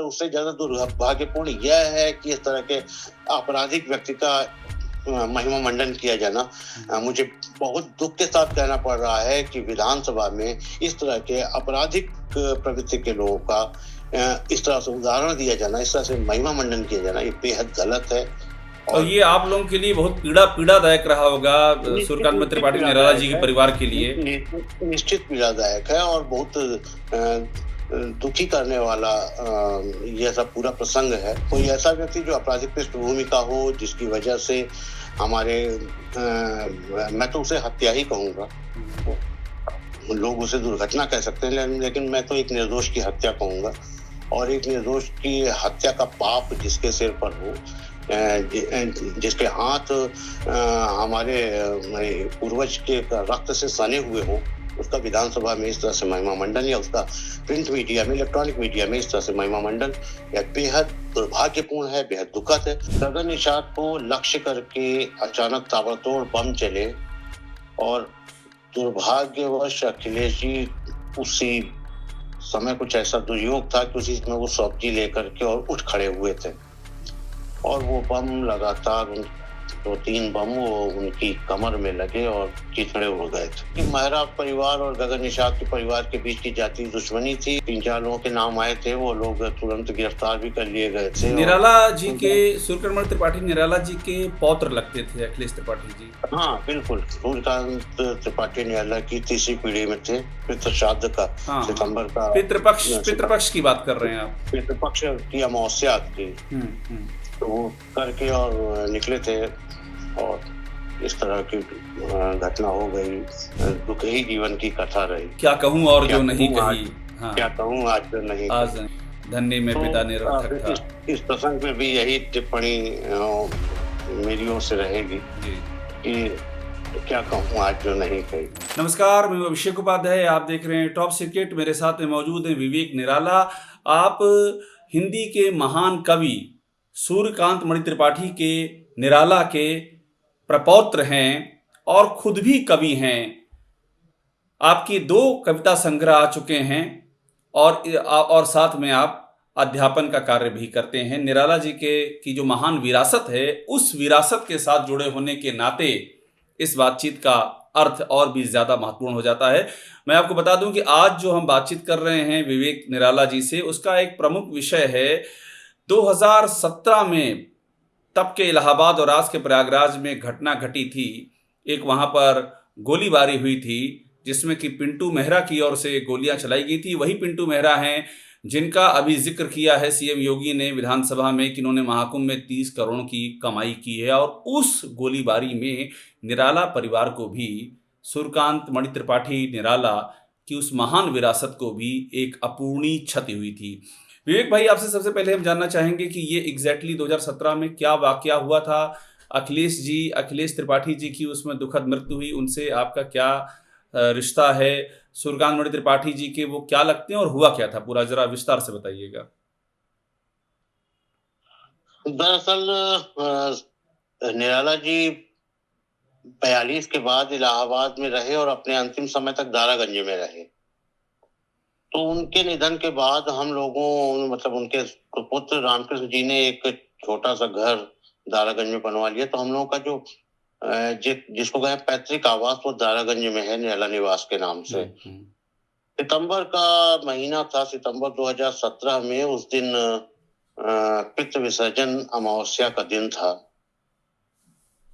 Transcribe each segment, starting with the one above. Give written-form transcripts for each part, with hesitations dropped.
उससे ज्यादा दुर्भाग्यपूर्ण यह है कि इस तरह के आपराधिक व्यक्ति का महिमा मंडन किया जाना। मुझे बहुत दुख के साथ कहना पड़ रहा है कि विधानसभा में इस तरह के आपराधिक प्रवृत्ति के लोगों का इस तरह से उदाहरण दिया जाना, इस तरह से महिमा मंडन किया जाना, ये बेहद गलत है। और ये आप लोगों के लिए बहुत पीड़ादायक रहा होगा, सूर्यकांत त्रिपाठी निराला जी के परिवार के लिए। निश्चित पीड़ादायक है और बहुत दुखी करने वाला यह सब पूरा प्रसंग है। कोई ऐसा व्यक्ति जो आपराधिक पृष्ठभूमि का हो, जिसकी वजह से हमारे मैं तो उसे हत्या ही कहूंगा, लोग उसे दुर्घटना कह सकते हैं, लेकिन मैं तो एक निर्दोष की हत्या कहूंगा। और एक निर्दोष की हत्या का पाप जिसके सिर पर हो, जिसके हाथ हमारे पूर्वज के रक्त से सने हुए हो, उसका विधानसभा में इस तरह से महिमा मंडन या उसका प्रिंट मीडिया में, इलेक्ट्रॉनिक मीडिया में इस तरह से महिमा मंडन यह बेहद दुर्भाग्यपूर्ण है, बेहद दुखद है। गगन निषाद को लक्ष्य करके अचानक ताबड़तोड़ बम चले और दुर्भाग्यवश अखिलेश जी उसी समय कुछ ऐसा दुर्योग था कि उसी समय वो सब्जी लेकर के और उठ खड़े हुए थे और वो बम लगातार 2-3 बम वो उनकी कमर में लगे और चिथड़े उड़ गए थे। मेहरा परिवार और गगन निषाद के परिवार के बीच की जाति दुश्मनी थी। 3-4 लोगों के नाम आए थे, वो लोग तुरंत गिरफ्तार भी कर लिए गए थे। निराला जी के, सूर्यकांत त्रिपाठी निराला जी के पौत्र लगते थे अखिलेश त्रिपाठी जी। हाँ बिल्कुल, सूर्यकांत त्रिपाठी निराला की तीसरी पीढ़ी में थे। पितृश्राद्ध का सितंबर का पितृपक्ष की बात कर रहे हैं आप? पितृपक्ष की अमावस्या थी, तो वो करके और निकले थे और इस तरह की घटना हो गई। दुख ही जीवन की कथा रही। क्या कहूँ और जो नहीं कही। हाँ, क्या कहूँ आज जो नहीं आज धन्य में पिता निरर्थक था। इस प्रसंग में भी यही टिप्पणी मेरी ओर से रहेगी कि क्या कहूँ आज जो नहीं कही। नमस्कार, मैं अभिषेक उपाध्याय, आप देख रहे हैं टॉप सीक्रेट। मेरे साथ में मौजूद है विवेक निराला। आप हिंदी के महान कवि सूर्यकांत मणि त्रिपाठी के निराला के प्रपौत्र हैं और खुद भी कवि हैं। आपकी 2 कविता संग्रह आ चुके हैं और साथ में आप अध्यापन का कार्य भी करते हैं। निराला जी की जो महान विरासत है, उस विरासत के साथ जुड़े होने के नाते इस बातचीत का अर्थ और भी ज़्यादा महत्वपूर्ण हो जाता है। मैं आपको बता दूं कि आज जो हम बातचीत कर रहे हैं विवेक निराला जी से, उसका एक प्रमुख विषय है 2017 में तब के इलाहाबाद और आज के प्रयागराज में घटना घटी थी। एक वहाँ पर गोलीबारी हुई थी जिसमें कि पिंटू मेहरा की ओर से गोलियां चलाई गई थी। वही पिंटू मेहरा हैं जिनका अभी जिक्र किया है सीएम योगी ने विधानसभा में कि इन्होंने महाकुंभ में 30 करोड़ की कमाई की है। और उस गोलीबारी में निराला परिवार को भी, सूर्यकांत मणि त्रिपाठी निराला की उस महान विरासत को भी एक अपूर्णीय क्षति हुई थी। विवेक भाई, आपसे सबसे पहले हम जानना चाहेंगे कि ये एग्जैक्टली 2017 में क्या वाकया हुआ था। अखिलेश त्रिपाठी जी की उसमें दुखद मृत्यु हुई, उनसे आपका क्या रिश्ता है? सूर्यकांत मणि त्रिपाठी जी के वो क्या लगते हैं और हुआ क्या था, पूरा जरा विस्तार से बताइएगा। दरअसल निराला जी 42 के बाद इलाहाबाद में रहे और अपने अंतिम समय तक दारागंज में रहे। तो उनके निधन के बाद हम लोगों, मतलब उनके पुत्र रामकृष्ण जी ने एक छोटा सा घर दारागंज में बनवा लिया। तो हम लोगों का जो जिसको कहें पैतृक आवास, वो दारागंज में है, निराला निवास के नाम से। सितंबर का महीना था, सितंबर 2017 में। उस दिन पितृ विसर्जन अमावस्या का दिन था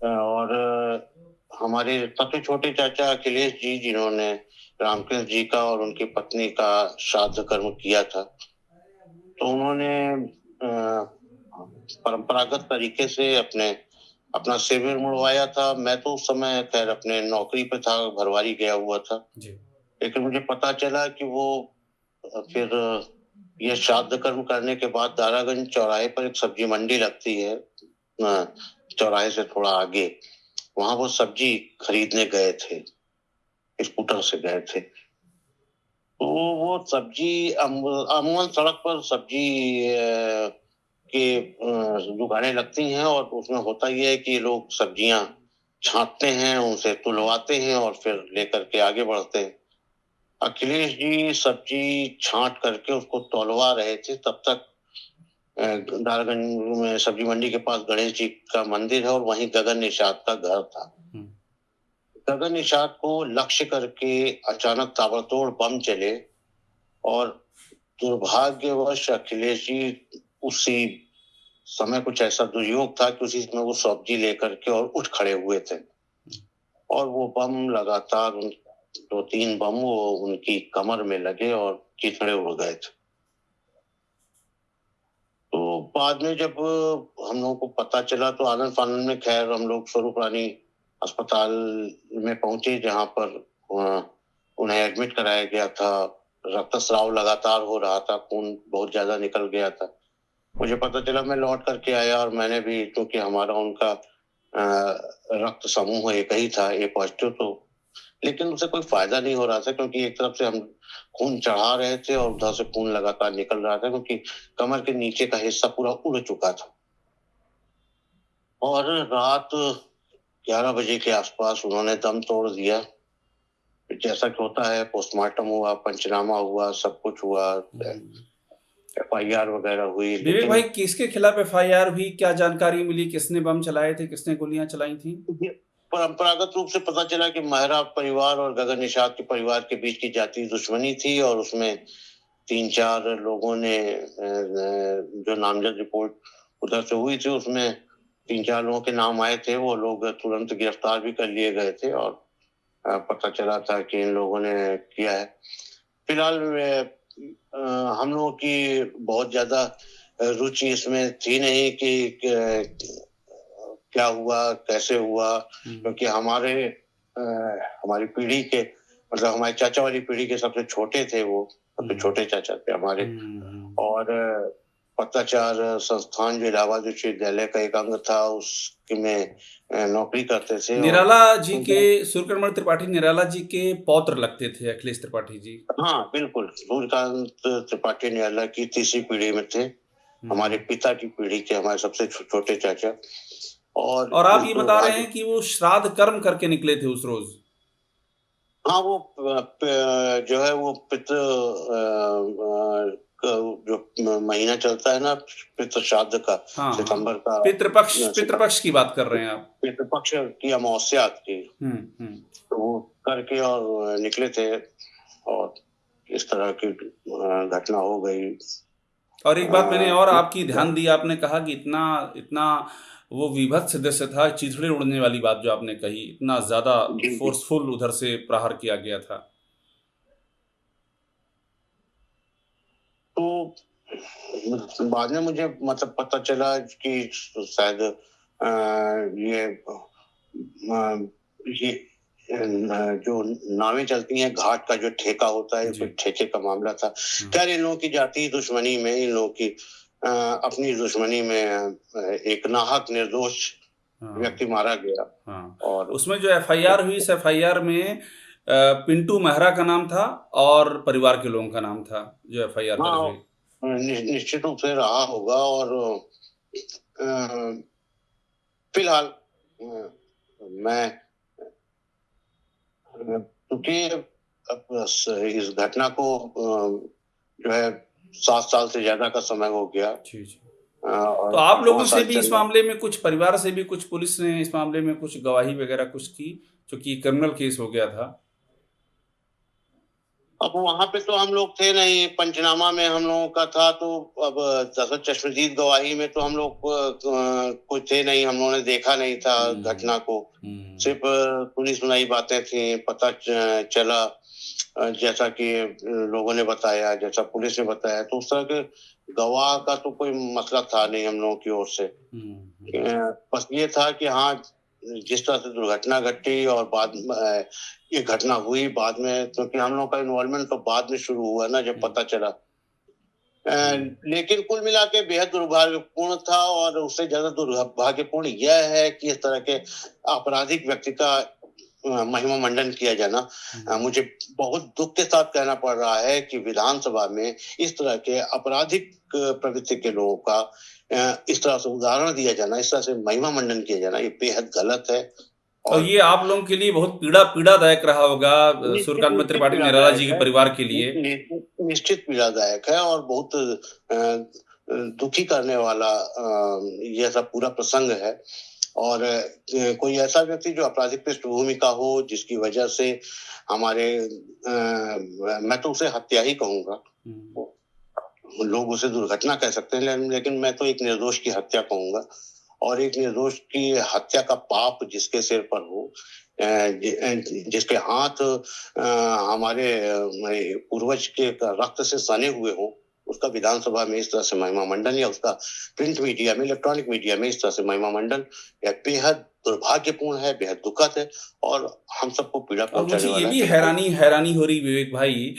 और हमारे सबसे छोटे चाचा अखिलेश जी, जिन्होंने रामकृष्ण जी का और उनकी पत्नी का श्राद्ध कर्म किया था, तो उन्होंने परंपरागत तरीके से अपना शिविर मुड़वाया था। मैं तो उस समय खैर अपने नौकरी पे था, भरवारी गया हुआ था, लेकिन मुझे पता चला कि वो फिर ये श्राद्ध कर्म करने के बाद दारागंज चौराहे पर एक सब्जी मंडी लगती है, चौराहे से थोड़ा आगे, वहां वो सब्जी खरीदने गए थे, स्कूटर से गए थे। तो वो सब्जी अमूमन सड़क पर सब्जी के दुकानें लगती हैं और उसमें होता ही है कि लोग सब्जियां छांटते हैं, उनसे तुलवाते हैं और फिर लेकर के आगे बढ़ते हैं। अखिलेश जी सब्जी छांट करके उसको तौलवा रहे थे, तब तक डालगंज में सब्जी मंडी के पास गणेश जी का मंदिर है और वहीं गगन निषाद का घर था। गगन निषाद को लक्ष्य करके अचानक ताबड़तोड़ बम चले और दुर्भाग्यवश अखिलेश जी उसी समय कुछ ऐसा दुर्योग था कि उसी समय वो सब्जी लेकर के और उठ खड़े हुए थे और वो बम लगातार 2-3 बम वो उनकी कमर में लगे और चिथड़े उड़ गए थे। तो बाद में जब हम लोगों को पता चला तो आनंद फानंद में खैर हम लोग स्वरूप रानी अस्पताल में पहुंचे, जहां पर उन्हें एडमिट कराया गया था। रक्तस्राव लगातार हो रहा था, खून बहुत ज्यादा निकल गया था। मुझे पता चला, मैं लौट करके आया और मैंने भी, क्योंकि हमारा उनका रक्त समूह एक ही था, ए पॉजिटिव, तो लेकिन उससे कोई फायदा नहीं हो रहा था क्योंकि एक तरफ से हम खून चढ़ा रहे थे और उधर से खून लगातार निकल रहा था क्योंकि कमर के नीचे का हिस्सा पूरा उड़ चुका था। और रात 11 बजे के आसपास उन्होंने दम तोड़ दिया। जैसा कि होता है, पोस्टमार्टम हुआ, पंचनामा हुआ, सब कुछ हुआ, FIR वगैरह हुई। विवेक भाई, किसके खिलाफ FIR हुई? क्या जानकारी मिली? किसने बम चलाए थे? किसने गोलियां चलाई थी? परंपरागत रूप से पता चला कि मेहरा परिवार और गगन निषाद के परिवार के बीच की जातीय दुश्मनी थी और उसमें 3-4 लोगों ने, जो नामजद रिपोर्ट उधर से हुई थी उसमें 3-4 लोगों के नाम आए थे। वो लोग तुरंत गिरफ्तार भी कर लिए गए थे और पता चला था कि इन लोगों ने किया है। फिलहाल हम लोगों की बहुत ज्यादा रुचि इसमें थी नहीं कि क्या हुआ, कैसे हुआ, क्योंकि हमारी पीढ़ी के, मतलब हमारे चाचा वाली पीढ़ी के सबसे छोटे थे वो, सबसे छोटे चाचा थे हमारे। और पत्राचार संस्थान जो इलाहाबाद विश्वविद्यालय का एक अंग था, उसमें नौकरी करते थे। निराला जी के, सूर्यकांत त्रिपाठी निराला जी के पौत्र लगते थे अखिलेश त्रिपाठी जी। हाँ बिल्कुल, सूर्यकांत त्रिपाठी निराला की तीसरी पीढ़ी में थे, हमारे पिता की पीढ़ी के, हमारे सबसे छोटे चाचा। और आप ये बता रहे हैं कि वो श्राद्ध कर्म करके निकले थे उस रोज? हाँ, वो जो है वो पितृ जो महीना चलता है ना पितृ श्राद्ध का, हाँ, सितंबर का, पितृपक्ष की बात कर रहे हैं आप? पितृपक्ष की अमावस्या थी, तो वो करके और निकले थे और इस तरह की घटना हो गई। और एक बात मैंने और आपकी ध्यान दी, आपने कहा कि इतना वो विभत्स दृश्य था, चिथड़े उड़ने वाली बात जो आपने कही, इतना ज्यादा फोर्सफुल उधर से प्रहार किया गया था। तो बाद में मुझे मतलब पता चला कि शायद ये जो नावें चलती हैं, घाट का जो ठेका होता है, कोई ठेके का मामला था। खैर, इन लोगों की जातीय दुश्मनी में, इन लोगों की अपनी दुश्मनी में एक नाहक निर्दोष व्यक्ति मारा गया। और उसमें जो FIR हुई, इस FIR में पिंटू मेहरा का नाम था और परिवार के लोगों का नाम था जो FIR दर्ज हुई। निश्चित रूप से रहा होगा। और फिलहाल मैं, क्योंकि इस घटना को जो है 7 साल से ज्यादा का समय हो गया। तो आप लोगों से भी इस मामले में कुछ, परिवार से भी कुछ, पुलिस ने इस मामले में कुछ गवाही वगैरह कुछ की, क्योंकि क्रिमिनल केस हो गया था? अब वहां पे तो हम लोग थे नहीं, पंचनामा में हम लोगों का था, तो अब दशरथ चश्मदीद गवाही में तो हम लोग कोई थे नहीं, हम लोगों ने देखा नहीं था घटना को, सिर्फ सुनी सुनाई बातें थी। पता चला जैसा कि लोगों ने बताया, जैसा पुलिस ने बताया, तो उस तरह के गवाह का तो कोई मसला था नहीं हम लोगों की ओर से। बस ये था कि हाँ, जिस तरह से दुर्घटना घटी और बाद में ये घटना हुई बाद में, क्योंकि हम लोगों का इन्वॉल्वमेंट तो बाद में शुरू हुआ ना, जब पता चला। लेकिन कुल मिला के बेहद दुर्भाग्यपूर्ण था। और उससे ज्यादा दुर्भाग्यपूर्ण यह है कि इस तरह के आपराधिक व्यक्ति का महिमा मंडन किया जाना। मुझे बहुत दुख के साथ कहना पड़ रहा है कि विधानसभा में इस तरह के आपराधिक प्रवृत्ति के लोगों का इस तरह से उदाहरण दिया जाना, इस तरह से महिमा मंडन किया जाना, ये बेहद गलत है। और ये आप लोगों के लिए बहुत पीड़ादायक रहा होगा, सूर्यकांत त्रिपाठी निराला जी के परिवार के लिए। निश्चित पीड़ादायक है और बहुत दुखी करने वाला यह सब पूरा प्रसंग है। और कोई ऐसा व्यक्ति जो आपराधिक पृष्ठभूमि का हो, जिसकी वजह से हमारे मैं तो उसे हत्या ही कहूंगा, लोग उसे दुर्घटना कह सकते हैं, लेकिन मैं तो एक निर्दोष की हत्या कहूंगा। और एक निर्दोष की हत्या का पाप जिसके सिर पर हो, जिसके हाथ हमारे पूर्वज के रक्त से सने हुए हो, उसका विधानसभा में इस तरह से महिमा मंडन या उसका प्रिंट मीडिया में, इलेक्ट्रॉनिक मीडिया में इस तरह से महिमा मंडन यह बेहद दुर्भाग्यपूर्ण है, बेहद दुखद है और हम सबको पीड़ा और पहुंचाने मुझे ये वाला भी है। हैरानी हो रही विवेक भाई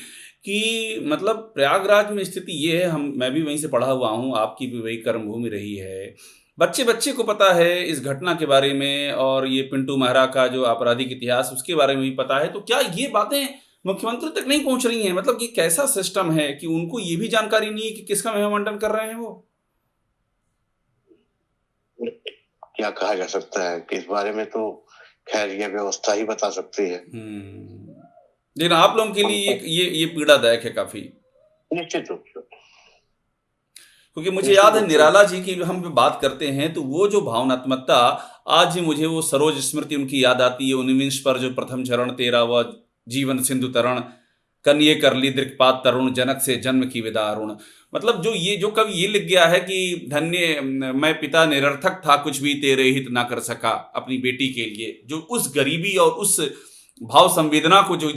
कि मतलब प्रयागराज में स्थिति ये है, मैं भी वहीं से पढ़ा हुआ हूँ, आपकी भी वही कर्मभूमि रही है। बच्चे बच्चे को पता है इस घटना के बारे में, और ये पिंटू महरा का जो आपराधिक इतिहास उसके बारे में भी पता है। तो क्या ये बातें मुख्यमंत्री तक नहीं पहुंच रही हैं? मतलब ये कैसा सिस्टम है कि उनको ये भी जानकारी नहीं है कि किसका महिमामंडन कर रहे हैं वो? क्या कहा जा सकता है कि इस बारे में तो खैर ये व्यवस्था ही बता सकती है। लेकिन आप लोगों के लिए ये पीड़ादायक है काफी। निश्चित रूप से, क्योंकि मुझे याद है निराला जी की हम बात करते हैं तो वो जो भावनात्मकता, आज भी मुझे वो सरोज स्मृति उनकी याद आती है। 19 पर जो प्रथम चरण 13वां जीवन सिंधु तरण, कन्ये कर ली दृक्पात तरुण, जनक से जन्म की विदा अरुण। मतलब जो कवि ये लिख गया है कि धन्य मैं पिता निरर्थक था, कुछ भी तेरे हित ना कर सका अपनी बेटी के लिए। जो उस गरीबी और उस भाव संवेदना को जो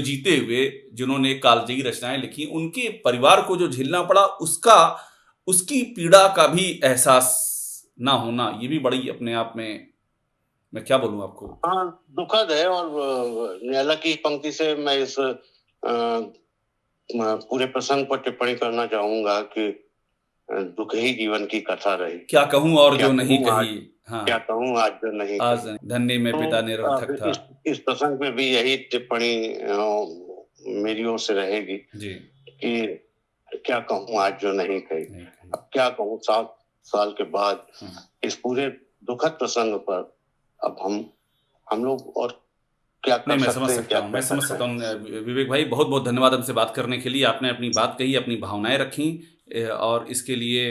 जीते हुए जिन्होंने कालजयी रचनाएं लिखी, उनके परिवार को जो झेलना पड़ा, उसकी पीड़ा का भी एहसास ना होना, ये भी बड़ी अपने आप में, मैं क्या बोलूं आपको। हाँ, दुखद है। और निराला की पंक्ति से मैं इस पूरे प्रसंग पर टिप्पणी करना चाहूंगा कि दुख ही जीवन की कथा रही, क्या कहूं और जो नहीं कही। हाँ, क्या कहूं आज जो नहीं आज कही। धन्य में पिता निरर्थक था। इस प्रसंग में भी यही टिप्पणी मेरी ओर से रहेगी जी कि क्या कहूं आज जो नहीं कही। अब क्या कहूं 7 साल के बाद इस पूरे दुखद प्रसंग पर अब हम लोग और क्या कर नहीं, मैं सकते समझ हैं, सकता हूँ, मैं समझ सकता हूँ विवेक भाई। बहुत बहुत धन्यवाद हमसे बात करने के लिए। आपने अपनी बात कही, अपनी भावनाएं रखी, और इसके लिए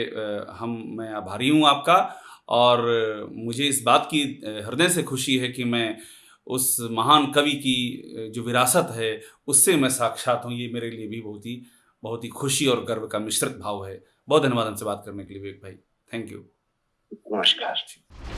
मैं आभारी हूँ आपका। और मुझे इस बात की हृदय से खुशी है कि मैं उस महान कवि की जो विरासत है उससे मैं साक्षात हूँ। ये मेरे लिए भी बहुत ही खुशी और गर्व का मिश्रित भाव है। बहुत धन्यवाद हमसे बात करने के लिए विवेक भाई। Thank you. नमस्कार।